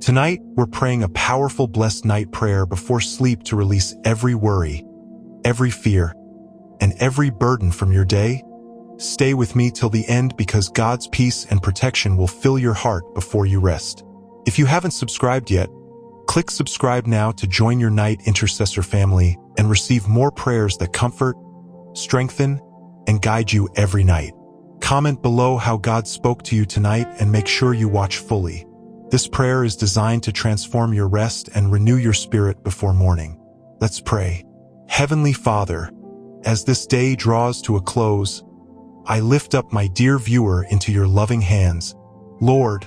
Tonight, we're praying a powerful blessed night prayer before sleep to release every worry, every fear, and every burden from your day. Stay with me till the end because God's peace and protection will fill your heart before you rest. If you haven't subscribed yet, click subscribe now to join your Night Intercessor family and receive more prayers that comfort, strengthen, and guide you every night. Comment below how God spoke to you tonight and make sure you watch fully. This prayer is designed to transform your rest and renew your spirit before morning. Let's pray. Heavenly Father, as this day draws to a close, I lift up my dear viewer into your loving hands. Lord,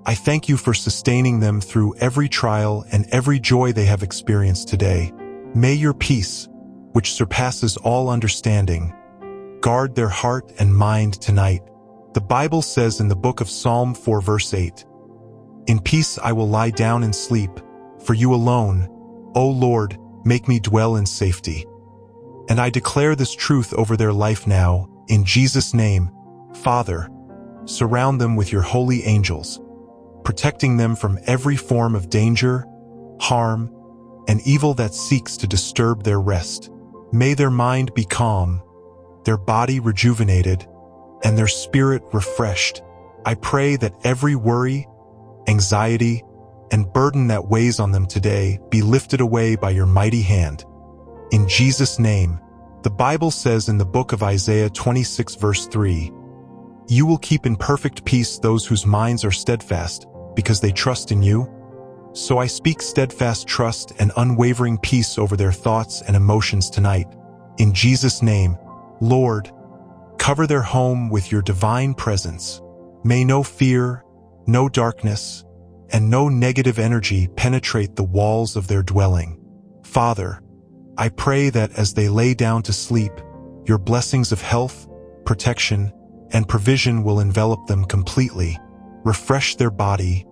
I thank you for sustaining them through every trial and every joy they have experienced today. May your peace, which surpasses all understanding, guard their heart and mind tonight. The Bible says in the book of Psalm 4 verse 8, "In peace I will lie down and sleep, for you alone, O Lord, make me dwell in safety." And I declare this truth over their life now, in Jesus' name. Father, surround them with your holy angels, protecting them from every form of danger, harm, and evil that seeks to disturb their rest. May their mind be calm, their body rejuvenated, and their spirit refreshed. I pray that every worry, anxiety, and burden that weighs on them today be lifted away by your mighty hand. In Jesus' name. The Bible says in the book of Isaiah 26 verse 3, "You will keep in perfect peace those whose minds are steadfast, because they trust in you." So I speak steadfast trust and unwavering peace over their thoughts and emotions tonight. In Jesus' name, Lord, cover their home with your divine presence. May no fear, no darkness, and no negative energy penetrate the walls of their dwelling. Father, I pray that as they lay down to sleep, your blessings of health, protection, and provision will envelop them completely, refresh their body,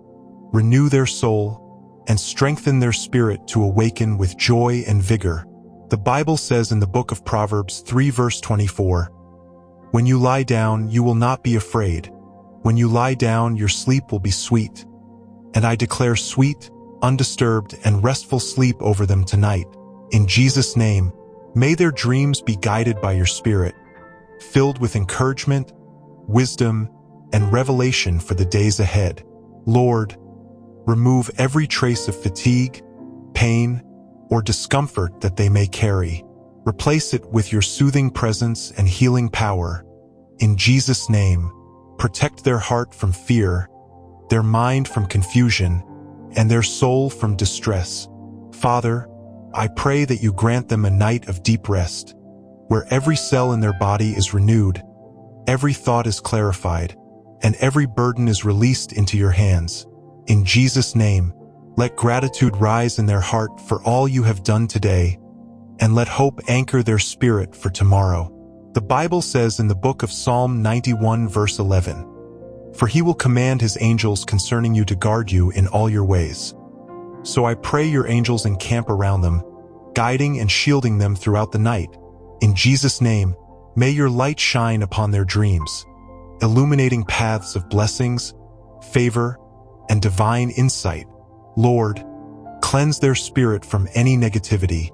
renew their soul, and strengthen their spirit to awaken with joy and vigor. The Bible says in the book of Proverbs 3 verse 24, "When you lie down, you will not be afraid. When you lie down, your sleep will be sweet." And I declare sweet, undisturbed, and restful sleep over them tonight. In Jesus' name, may their dreams be guided by your Spirit, filled with encouragement, wisdom, and revelation for the days ahead. Lord, remove every trace of fatigue, pain, or discomfort that they may carry. Replace it with your soothing presence and healing power. In Jesus' name, protect their heart from fear, their mind from confusion, and their soul from distress. Father, I pray that you grant them a night of deep rest, where every cell in their body is renewed, every thought is clarified, and every burden is released into your hands. In Jesus' name, let gratitude rise in their heart for all you have done today, and let hope anchor their spirit for tomorrow. The Bible says in the book of Psalm 91 verse 11, "For he will command his angels concerning you to guard you in all your ways." So I pray your angels encamp around them, guiding and shielding them throughout the night. In Jesus' name, may your light shine upon their dreams, illuminating paths of blessings, favor, and divine insight. Lord, cleanse their spirit from any negativity,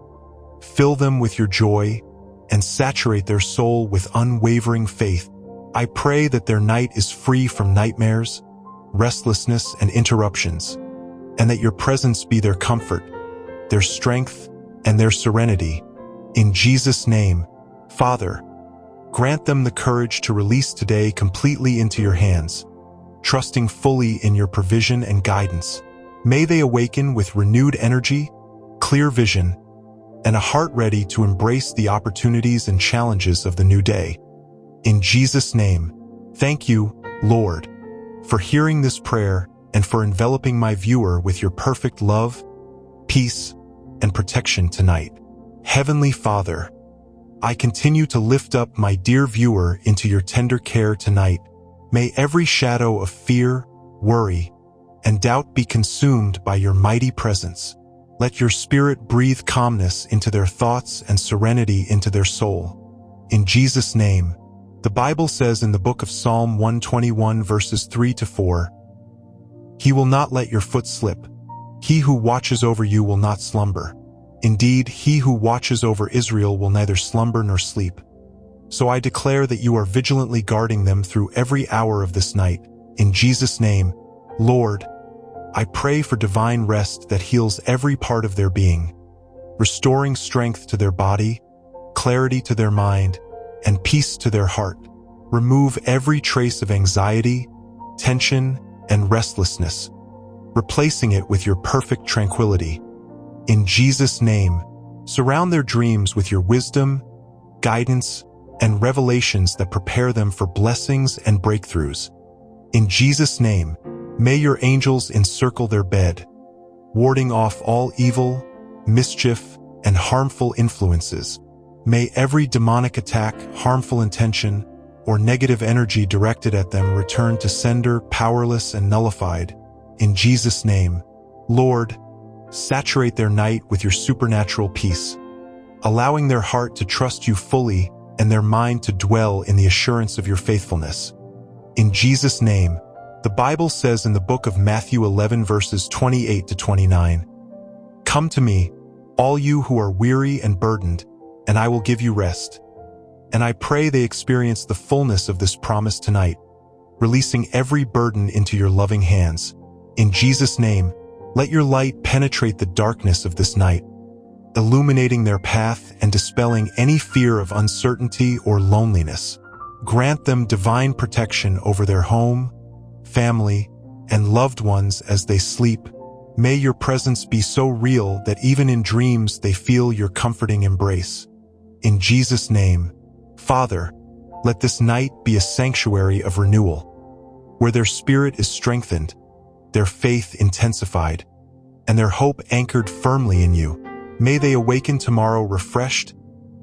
fill them with your joy, and saturate their soul with unwavering faith. I pray that their night is free from nightmares, restlessness, and interruptions, and that your presence be their comfort, their strength, and their serenity. In Jesus' name, Father, grant them the courage to release today completely into your hands, trusting fully in your provision and guidance. May they awaken with renewed energy, clear vision, and a heart ready to embrace the opportunities and challenges of the new day. In Jesus' name, thank you, Lord, for hearing this prayer and for enveloping my viewer with your perfect love, peace, and protection tonight. Heavenly Father, I continue to lift up my dear viewer into your tender care tonight. May every shadow of fear, worry, and doubt be consumed by your mighty presence. Let your Spirit breathe calmness into their thoughts and serenity into their soul. In Jesus' name, the Bible says in the book of Psalm 121 verses 3 to 4, He will not let your foot slip. He who watches over you will not slumber. Indeed, he who watches over Israel will neither slumber nor sleep. So I declare that you are vigilantly guarding them through every hour of this night. In Jesus' name, Lord, I pray for divine rest that heals every part of their being, restoring strength to their body, clarity to their mind, and peace to their heart. Remove every trace of anxiety, tension, and restlessness, replacing it with your perfect tranquility. In Jesus' name, surround their dreams with your wisdom, guidance, and revelations that prepare them for blessings and breakthroughs. In Jesus' name, may your angels encircle their bed, warding off all evil, mischief, and harmful influences. May every demonic attack, harmful intention, or negative energy directed at them return to sender, powerless and nullified. In Jesus' name, Lord, saturate their night with your supernatural peace, allowing their heart to trust you fully and their mind to dwell in the assurance of your faithfulness. In Jesus' name, the Bible says in the book of Matthew 11 verses 28 to 29, "Come to me, all you who are weary and burdened, and I will give you rest." And I pray they experience the fullness of this promise tonight, releasing every burden into your loving hands. In Jesus' name, let your light penetrate the darkness of this night, illuminating their path and dispelling any fear of uncertainty or loneliness. Grant them divine protection over their home, family, and loved ones as they sleep. May your presence be so real that even in dreams they feel your comforting embrace. In Jesus' name, Father, let this night be a sanctuary of renewal, where their spirit is strengthened, their faith intensified, and their hope anchored firmly in you. May they awaken tomorrow refreshed,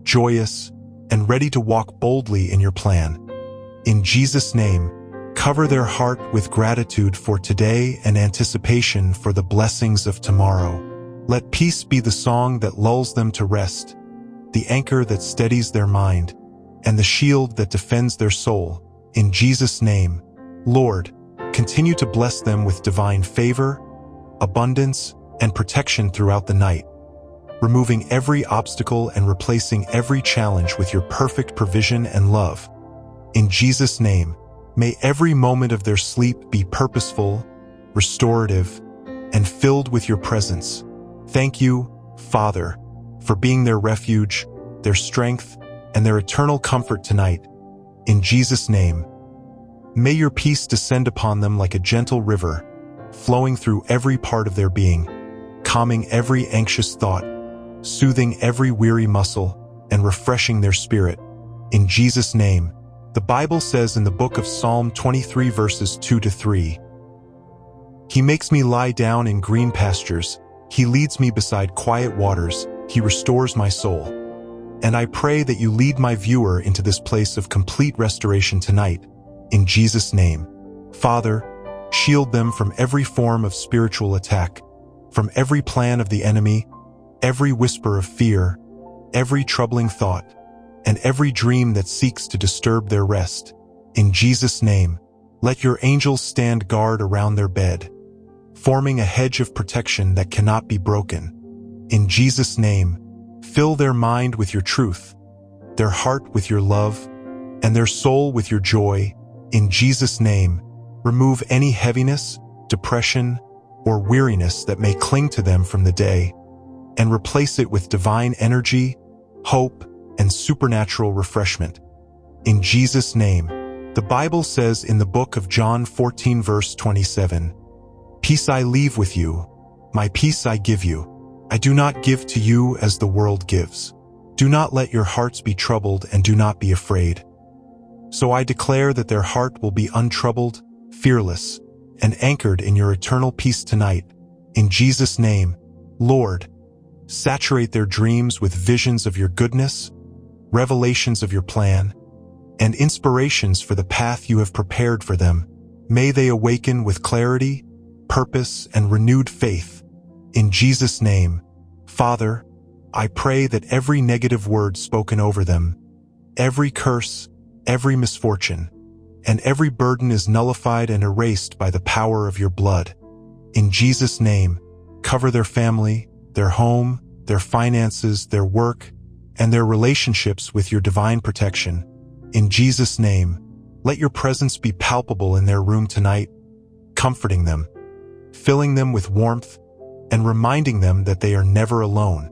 joyous, and ready to walk boldly in your plan. In Jesus' name, cover their heart with gratitude for today and anticipation for the blessings of tomorrow. Let peace be the song that lulls them to rest, the anchor that steadies their mind, and the shield that defends their soul. In Jesus' name, Lord, continue to bless them with divine favor, abundance, and protection throughout the night, removing every obstacle and replacing every challenge with your perfect provision and love. In Jesus' name, may every moment of their sleep be purposeful, restorative, and filled with your presence. Thank you, Father, for being their refuge, their strength, and their eternal comfort tonight. In Jesus' name, may your peace descend upon them like a gentle river, flowing through every part of their being, calming every anxious thought, soothing every weary muscle, and refreshing their spirit. In Jesus' name, the Bible says in the book of Psalm 23 verses 2 to 3, "He makes me lie down in green pastures. He leads me beside quiet waters. He restores my soul." And I pray that you lead my viewer into this place of complete restoration tonight. In Jesus' name, Father, shield them from every form of spiritual attack, from every plan of the enemy, every whisper of fear, every troubling thought, and every dream that seeks to disturb their rest. In Jesus' name, let your angels stand guard around their bed, forming a hedge of protection that cannot be broken. In Jesus' name, fill their mind with your truth, their heart with your love, and their soul with your joy. In Jesus' name, remove any heaviness, depression, or weariness that may cling to them from the day, and replace it with divine energy, hope, and supernatural refreshment. In Jesus' name, the Bible says in the book of John 14 verse 27, "Peace I leave with you, my peace I give you. I do not give to you as the world gives. Do not let your hearts be troubled and do not be afraid." So I declare that their heart will be untroubled, fearless, and anchored in your eternal peace tonight. In Jesus' name, Lord, saturate their dreams with visions of your goodness, revelations of your plan, and inspirations for the path you have prepared for them. May they awaken with clarity, purpose, and renewed faith. In Jesus' name, Father, I pray that every negative word spoken over them, every curse, every misfortune, and every burden is nullified and erased by the power of your blood. In Jesus' name, cover their family, their home, their finances, their work, and their relationships with your divine protection. In Jesus' name, let your presence be palpable in their room tonight, comforting them, filling them with warmth, and reminding them that they are never alone.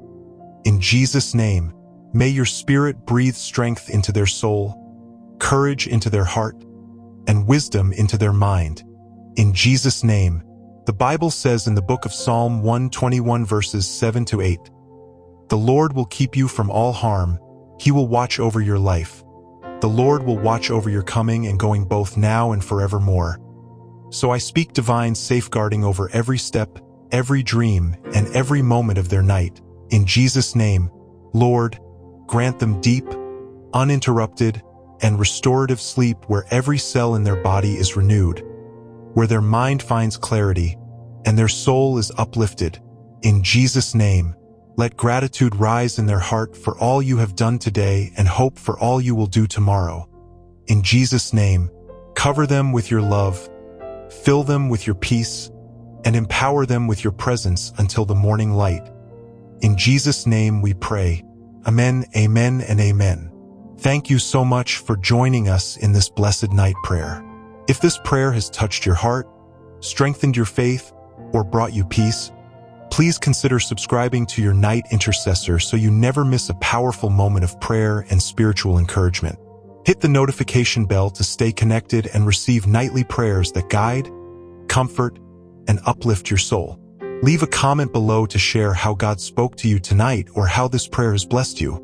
In Jesus' name, may your spirit breathe strength into their soul, courage into their heart, and wisdom into their mind. In Jesus' name, the Bible says in the book of Psalm 121 verses 7-8, "The Lord will keep you from all harm. He will watch over your life. The Lord will watch over your coming and going both now and forevermore." So I speak divine safeguarding over every step, every dream, and every moment of their night. In Jesus' name, Lord, grant them deep, uninterrupted, and restorative sleep where every cell in their body is renewed, where their mind finds clarity, and their soul is uplifted. In Jesus' name, let gratitude rise in their heart for all you have done today and hope for all you will do tomorrow. In Jesus' name, cover them with your love, fill them with your peace, and empower them with your presence until the morning light. In Jesus' name we pray. Amen, amen, and amen. Thank you so much for joining us in this blessed night prayer. If this prayer has touched your heart, strengthened your faith, or brought you peace, please consider subscribing to Your Night Intercessor so you never miss a powerful moment of prayer and spiritual encouragement. Hit the notification bell to stay connected and receive nightly prayers that guide, comfort, and uplift your soul. Leave a comment below to share how God spoke to you tonight or how this prayer has blessed you.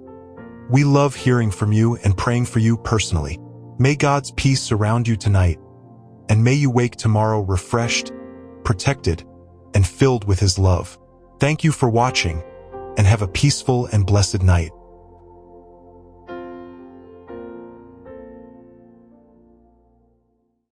We love hearing from you and praying for you personally. May God's peace surround you tonight, and may you wake tomorrow refreshed, protected, and filled with His love. Thank you for watching, and have a peaceful and blessed night.